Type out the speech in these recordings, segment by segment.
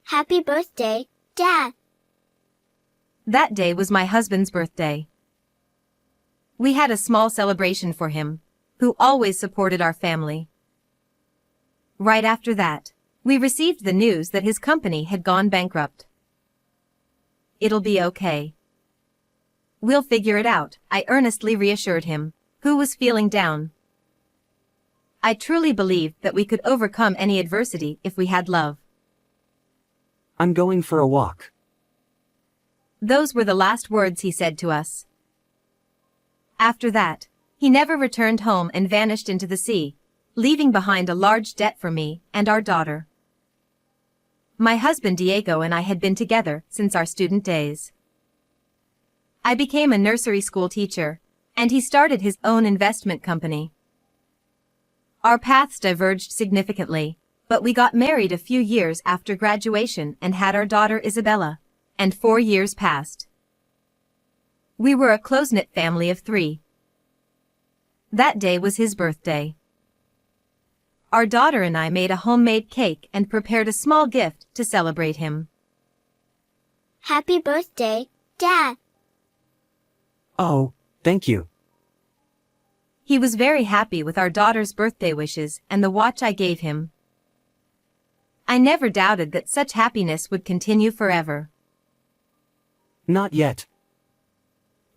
Happy birthday, Dad. That day was my husband's birthday. We had a small celebration for him, who always supported our family. Right after that, we received the news that his company had gone bankrupt. It'll be okay. We'll figure it out, I earnestly reassured him, who was feeling down. I truly believed that we could overcome any adversity if we had love. I'm going for a walk. Those were the last words he said to us. After that, he never returned home and vanished into the sea, leaving behind a large debt for me and our daughter. My husband Diego and I had been together since our student days. I became a nursery school teacher, and he started his own investment company. Our paths diverged significantly, but we got married a few years after graduation and had our daughter Isabella, and 4 years passed. We were a close-knit family of 3. That day was his birthday. Our daughter and I made a homemade cake and prepared a small gift to celebrate him. Happy birthday, Dad. Oh, thank you. He was very happy with our daughter's birthday wishes and the watch I gave him. I never doubted that such happiness would continue forever. Not yet.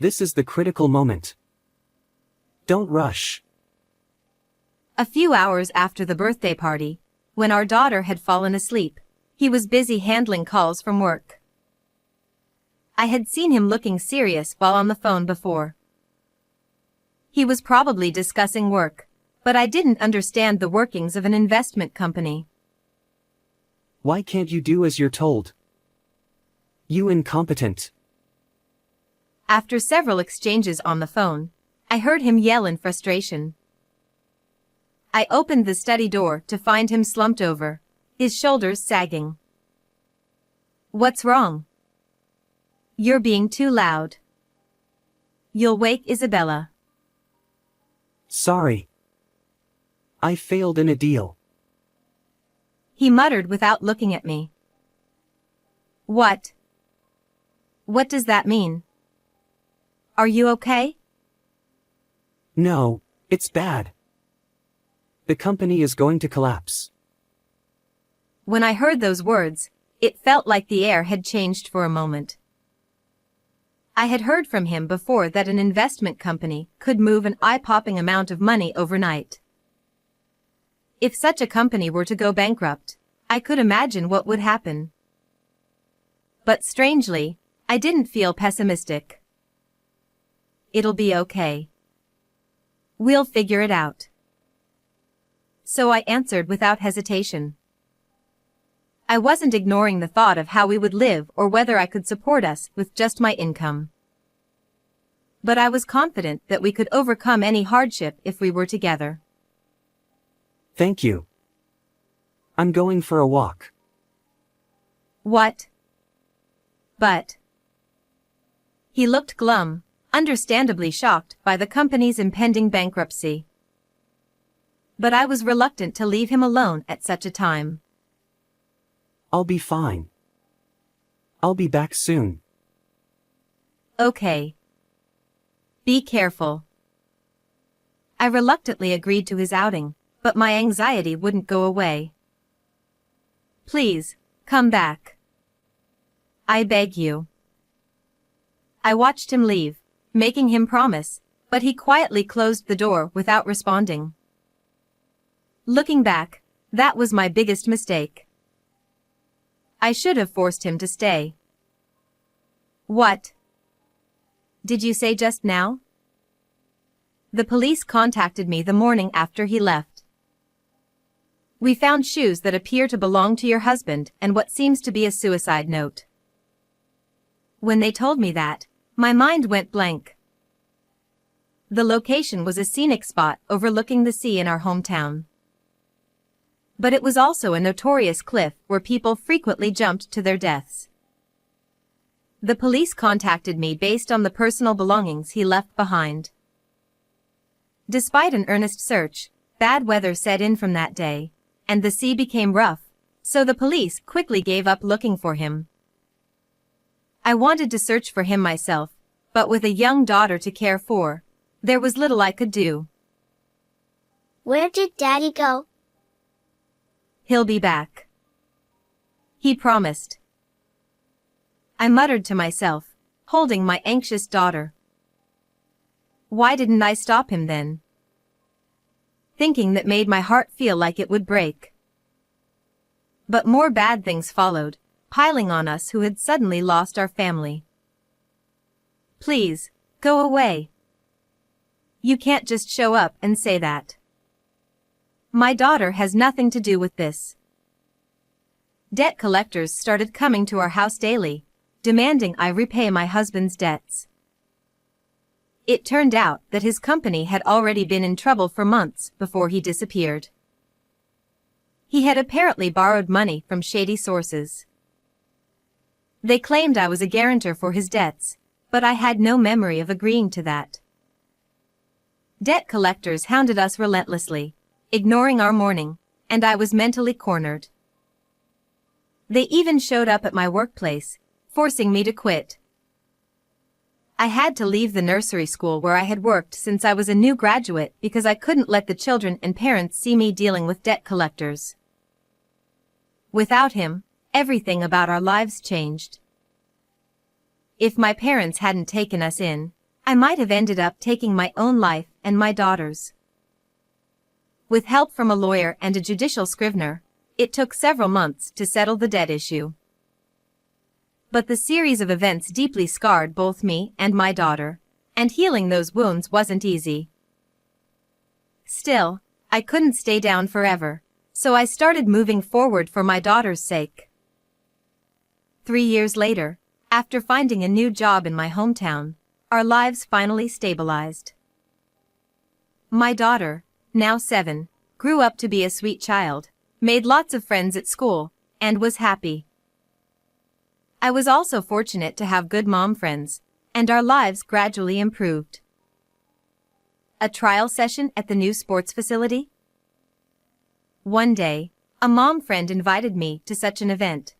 This is the critical moment. Don't rush. A few hours after the birthday party, when our daughter had fallen asleep, he was busy handling calls from work. I had seen him looking serious while on the phone before. He was probably discussing work, but I didn't understand the workings of an investment company. Why can't you do as you're told? You incompetent. After several exchanges on the phone, I heard him yell in frustration. I opened the study door to find him slumped over, his shoulders sagging. What's wrong? You're being too loud. You'll wake Isabella. Sorry. I failed in a deal. He muttered without looking at me. What? What does that mean? Are you okay? No, it's bad. The company is going to collapse. When I heard those words, it felt like the air had changed for a moment. I had heard from him before that an investment company could move an eye-popping amount of money overnight. If such a company were to go bankrupt, I could imagine what would happen. But strangely, I didn't feel pessimistic. It'll be okay. We'll figure it out. So I answered without hesitation. I wasn't ignoring the thought of how we would live or whether I could support us with just my income. But I was confident that we could overcome any hardship if we were together. Thank you. I'm going for a walk. What? But. He looked glum, understandably shocked by the company's impending bankruptcy. But I was reluctant to leave him alone at such a time. I'll be fine. I'll be back soon. Okay. Be careful. I reluctantly agreed to his outing, but my anxiety wouldn't go away. Please, come back. I beg you. I watched him leave, making him promise, but he quietly closed the door without responding. Looking back, that was my biggest mistake. I should have forced him to stay. What did you say just now? The police contacted me the morning after he left. We found shoes that appear to belong to your husband and what seems to be a suicide note. When they told me that, my mind went blank. The location was a scenic spot overlooking the sea in our hometown. But it was also a notorious cliff where people frequently jumped to their deaths. The police contacted me based on the personal belongings he left behind. Despite an earnest search, bad weather set in from that day, and the sea became rough, so the police quickly gave up looking for him. I wanted to search for him myself, but with a young daughter to care for, there was little I could do. Where did Daddy go? He'll be back. He promised. I muttered to myself, holding my anxious daughter. Why didn't I stop him then? Thinking that made my heart feel like it would break. But more bad things followed, piling on us who had suddenly lost our family. Please, go away. You can't just show up and say that. My daughter has nothing to do with this. Debt collectors started coming to our house daily, demanding I repay my husband's debts. It turned out that his company had already been in trouble for months before he disappeared. He had apparently borrowed money from shady sources. They claimed I was a guarantor for his debts, but I had no memory of agreeing to that. Debt collectors hounded us relentlessly, ignoring our mourning, and I was mentally cornered. They even showed up at my workplace, forcing me to quit. I had to leave the nursery school where I had worked since I was a new graduate because I couldn't let the children and parents see me dealing with debt collectors. Without him, everything about our lives changed. If my parents hadn't taken us in, I might have ended up taking my own life and my daughter's. With help from a lawyer and a judicial scrivener, it took several months to settle the debt issue. But the series of events deeply scarred both me and my daughter, and healing those wounds wasn't easy. Still, I couldn't stay down forever, so I started moving forward for my daughter's sake. 3 years later, after finding a new job in my hometown, our lives finally stabilized. My daughter, now 7, grew up to be a sweet child, made lots of friends at school, and was happy. I was also fortunate to have good mom friends, and our lives gradually improved. A trial session at the new sports facility? One day, a mom friend invited me to such an event.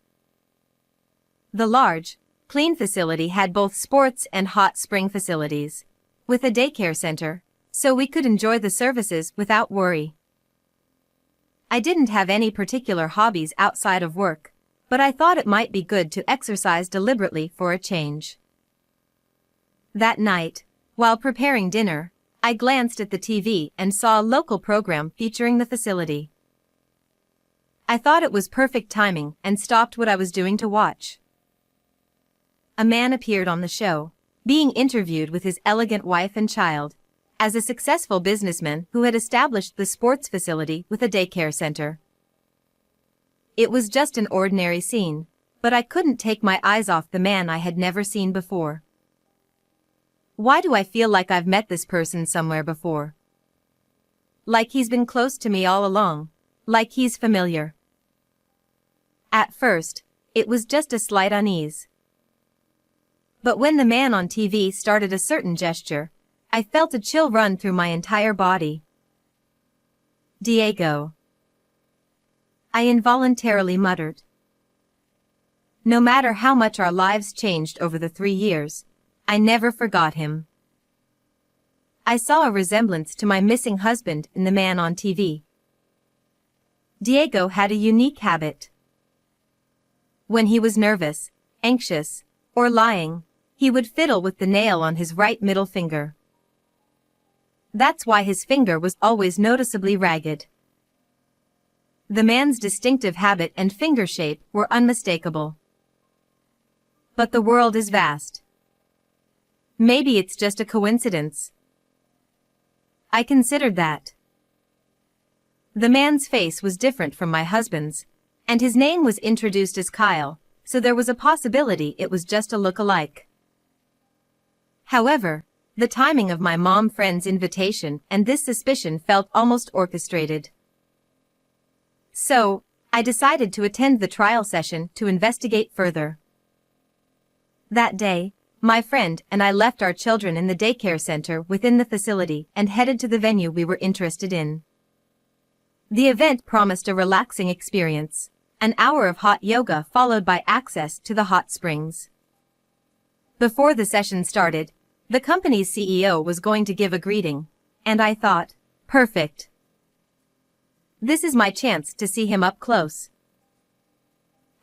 The large, clean facility had both sports and hot spring facilities, with a daycare center, so we could enjoy the services without worry. I didn't have any particular hobbies outside of work, but I thought it might be good to exercise deliberately for a change. That night, while preparing dinner, I glanced at the TV and saw a local program featuring the facility. I thought it was perfect timing and stopped what I was doing to watch. A man appeared on the show, being interviewed with his elegant wife and child, as a successful businessman who had established the sports facility with a daycare center. It was just an ordinary scene, but I couldn't take my eyes off the man I had never seen before. Why do I feel like I've met this person somewhere before? Like he's been close to me all along, like he's familiar. At first, it was just a slight unease. But when the man on TV started a certain gesture, I felt a chill run through my entire body. Diego. I involuntarily muttered. No matter how much our lives changed over the 3 years, I never forgot him. I saw a resemblance to my missing husband in the man on TV. Diego had a unique habit. When he was nervous, anxious, or lying, he would fiddle with the nail on his right middle finger. That's why his finger was always noticeably ragged. The man's distinctive habit and finger shape were unmistakable. But the world is vast. Maybe it's just a coincidence. I considered that. The man's face was different from my husband's, and his name was introduced as Kyle, so there was a possibility it was just a look-alike. However, the timing of my mom friend's invitation and this suspicion felt almost orchestrated. So, I decided to attend the trial session to investigate further. That day, my friend and I left our children in the daycare center within the facility and headed to the venue we were interested in. The event promised a relaxing experience, an hour of hot yoga followed by access to the hot springs. Before the session started, the company's CEO was going to give a greeting, and I thought, perfect. This is my chance to see him up close.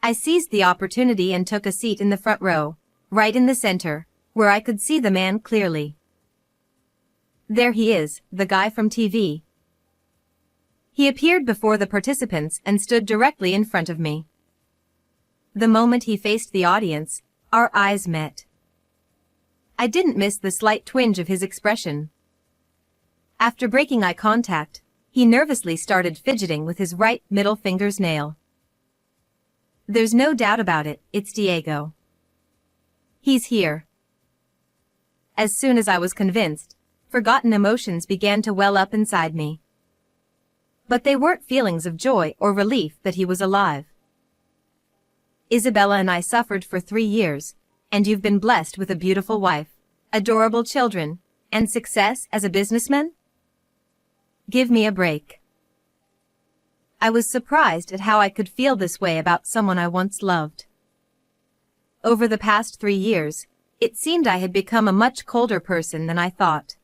I seized the opportunity and took a seat in the front row, right in the center, where I could see the man clearly. There he is, the guy from TV. He appeared before the participants and stood directly in front of me. The moment he faced the audience, our eyes met. I didn't miss the slight twinge of his expression. After breaking eye contact, he nervously started fidgeting with his right middle finger's nail. There's no doubt about it, it's Diego. He's here. As soon as I was convinced, forgotten emotions began to well up inside me. But they weren't feelings of joy or relief that he was alive. Isabella and I suffered for 3 years, and you've been blessed with a beautiful wife, adorable children, and success as a businessman? Give me a break. I was surprised at how I could feel this way about someone I once loved. Over the past 3 years, it seemed I had become a much colder person than I thought.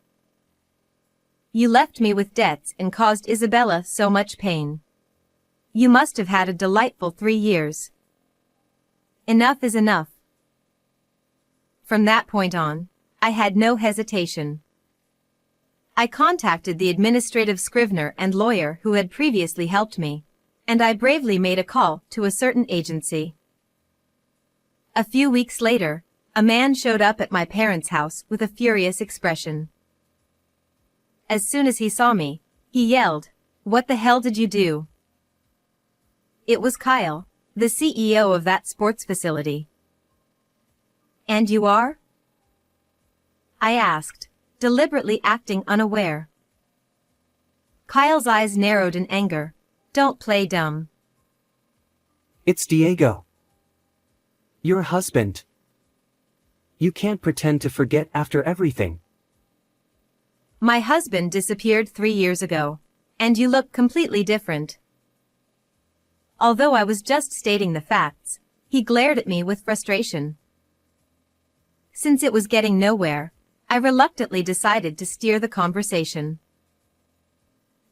You left me with debts and caused Isabella so much pain. You must have had a delightful 3 years. Enough is enough. From that point on, I had no hesitation. I contacted the administrative scrivener and lawyer who had previously helped me, and I bravely made a call to a certain agency. A few weeks later, a man showed up at my parents' house with a furious expression. As soon as he saw me, he yelled, "What the hell did you do?" It was Kyle, the CEO of that sports facility. "And you are?" I asked, deliberately acting unaware. Kyle's eyes narrowed in anger. "Don't play dumb." It's Diego. Your husband. You can't pretend to forget after everything. My husband disappeared 3 years ago, and you look completely different. Although I was just stating the facts, he glared at me with frustration. Since it was getting nowhere, I reluctantly decided to steer the conversation.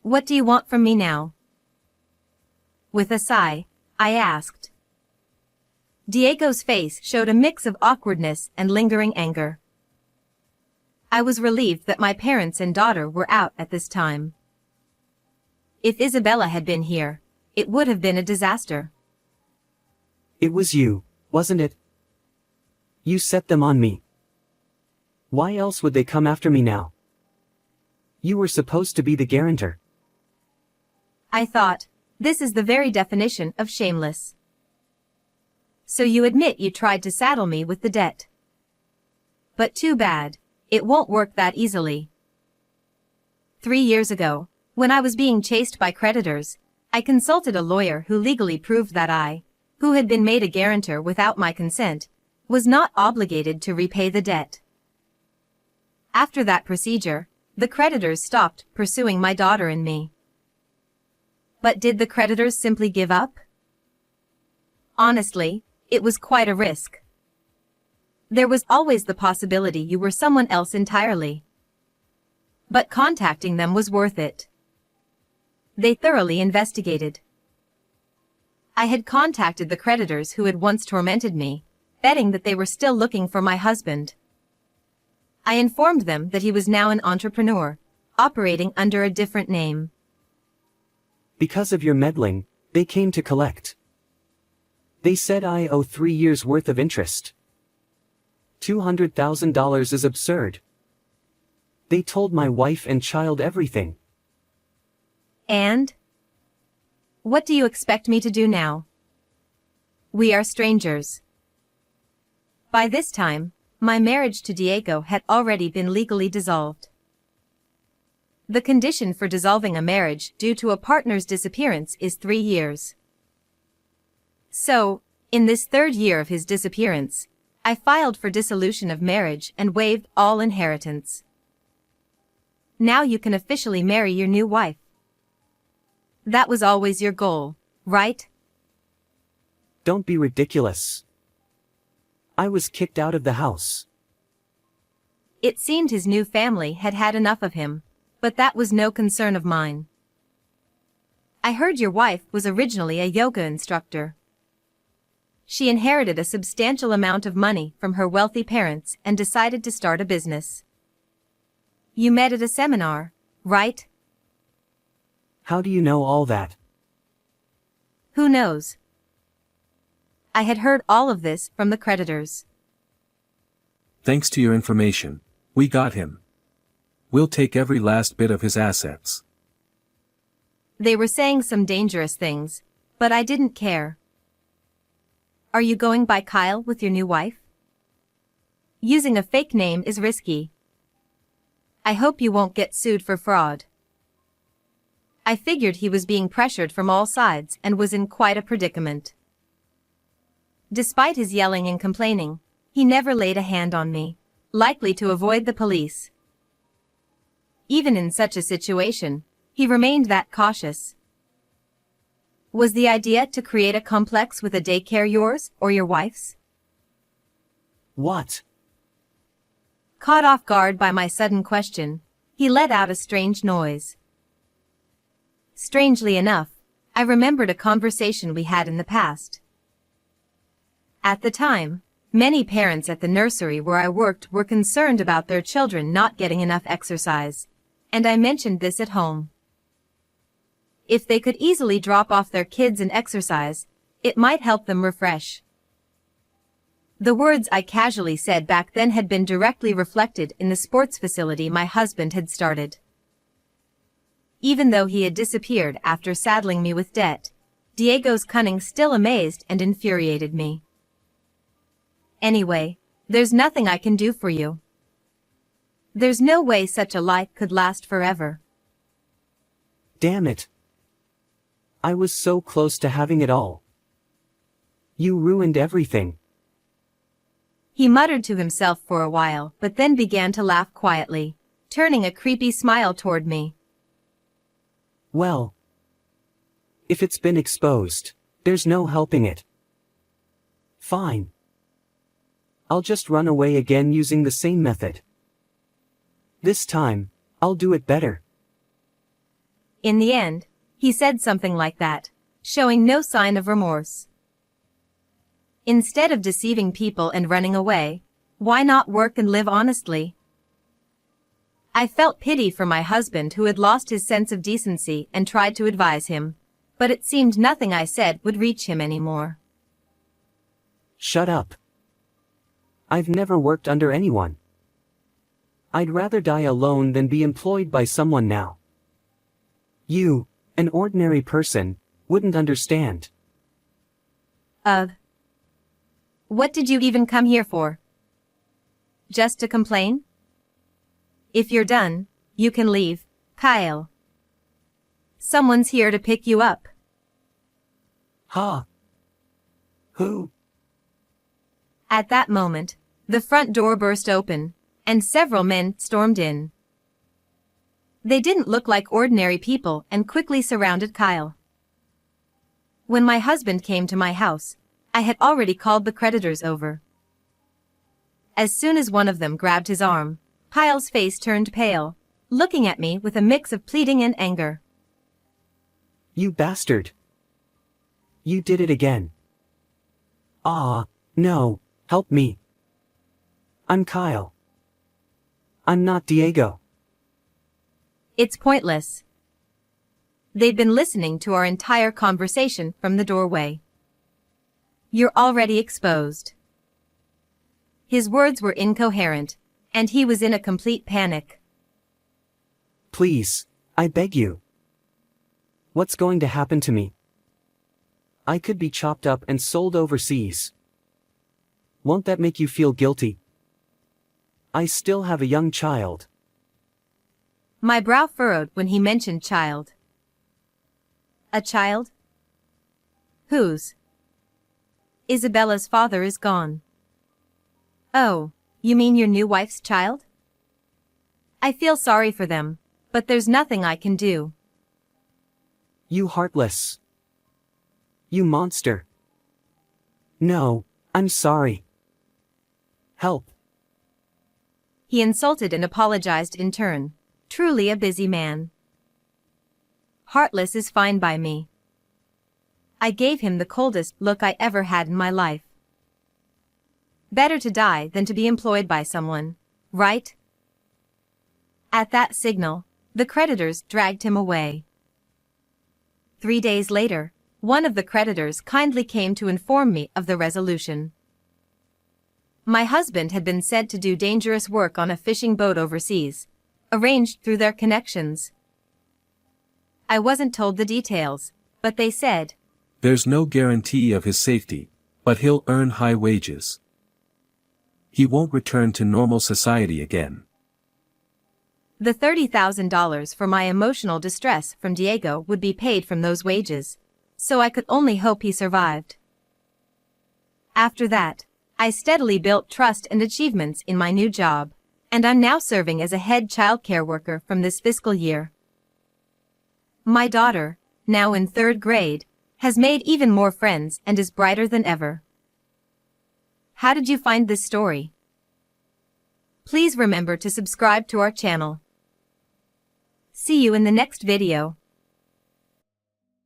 "What do you want from me now?" With a sigh, I asked. Diego's face showed a mix of awkwardness and lingering anger. I was relieved that my parents and daughter were out at this time. If Isabella had been here, it would have been a disaster. It was you, wasn't it? You set them on me. Why else would they come after me now? You were supposed to be the guarantor. I thought, this is the very definition of shameless. So you admit you tried to saddle me with the debt. But too bad, it won't work that easily. 3 years ago, when I was being chased by creditors, I consulted a lawyer who legally proved that I, who had been made a guarantor without my consent, was not obligated to repay the debt. After that procedure, the creditors stopped pursuing my daughter and me. But did the creditors simply give up? Honestly, it was quite a risk. There was always the possibility you were someone else entirely. But contacting them was worth it. They thoroughly investigated. I had contacted the creditors who had once tormented me, betting that they were still looking for my husband. I informed them that he was now an entrepreneur, operating under a different name. Because of your meddling, they came to collect. They said I owe 3 years' worth of interest. $200,000 is absurd. They told my wife and child everything. And? What do you expect me to do now? We are strangers. By this time, my marriage to Diego had already been legally dissolved. The condition for dissolving a marriage due to a partner's disappearance is 3 years. So, in this 3rd year of his disappearance, I filed for dissolution of marriage and waived all inheritance. Now you can officially marry your new wife. That was always your goal, right? Don't be ridiculous. I was kicked out of the house. It seemed his new family had had enough of him, but that was no concern of mine. I heard your wife was originally a yoga instructor. She inherited a substantial amount of money from her wealthy parents and decided to start a business. You met at a seminar, right? How do you know all that? Who knows? I had heard all of this from the creditors. Thanks to your information, we got him. We'll take every last bit of his assets. They were saying some dangerous things, but I didn't care. Are you going by Kyle with your new wife? Using a fake name is risky. I hope you won't get sued for fraud. I figured he was being pressured from all sides and was in quite a predicament. Despite his yelling and complaining, he never laid a hand on me, likely to avoid the police. Even in such a situation, he remained that cautious. Was the idea to create a complex with a daycare yours or your wife's? What? Caught off guard by my sudden question, he let out a strange noise. Strangely enough, I remembered a conversation we had in the past. At the time, many parents at the nursery where I worked were concerned about their children not getting enough exercise, and I mentioned this at home. If they could easily drop off their kids and exercise, it might help them refresh. The words I casually said back then had been directly reflected in the sports facility my husband had started. Even though he had disappeared after saddling me with debt, Diego's cunning still amazed and infuriated me. Anyway, there's nothing I can do for you. There's no way such a lie could last forever. Damn it. I was so close to having it all. You ruined everything. He muttered to himself for a while, but then began to laugh quietly, turning a creepy smile toward me. Well, if it's been exposed, there's no helping it. Fine. I'll just run away again using the same method. This time, I'll do it better. In the end, he said something like that, showing no sign of remorse. Instead of deceiving people and running away, why not work and live honestly? I felt pity for my husband who had lost his sense of decency and tried to advise him, but it seemed nothing I said would reach him anymore. Shut up. I've never worked under anyone. I'd rather die alone than be employed by someone now. You, an ordinary person, wouldn't understand. What did you even come here for? Just to complain? If you're done, you can leave, Kyle. Someone's here to pick you up. Ha! Who? At that moment, the front door burst open, and several men stormed in. They didn't look like ordinary people and quickly surrounded Kyle. When my husband came to my house, I had already called the creditors over. As soon as one of them grabbed his arm, Kyle's face turned pale, looking at me with a mix of pleading and anger. You bastard! You did it again. Ah, no, help me. I'm Kyle. I'm not Diego. It's pointless. They'd been listening to our entire conversation from the doorway. You're already exposed. His words were incoherent, and he was in a complete panic. Please, I beg you. What's going to happen to me? I could be chopped up and sold overseas. Won't that make you feel guilty? I still have a young child. My brow furrowed when he mentioned child. A child? Whose? Isabella's father is gone. Oh, you mean your new wife's child? I feel sorry for them, but there's nothing I can do. You heartless. You monster. No, I'm sorry. Help. He insulted and apologized in turn. Truly a busy man. Heartless is fine by me. I gave him the coldest look I ever had in my life. Better to die than to be employed by someone, right? At that signal, the creditors dragged him away. 3 days later, one of the creditors kindly came to inform me of the resolution. My husband had been sent to do dangerous work on a fishing boat overseas, arranged through their connections. I wasn't told the details, but they said, There's no guarantee of his safety, but he'll earn high wages. He won't return to normal society again. the $30,000 for my emotional distress from Diego would be paid from those wages, so I could only hope he survived. After that, I steadily built trust and achievements in my new job, and I'm now serving as a head childcare worker from this fiscal year. My daughter, now in 3rd grade, has made even more friends and is brighter than ever. How did you find this story? Please remember to subscribe to our channel. See you in the next video.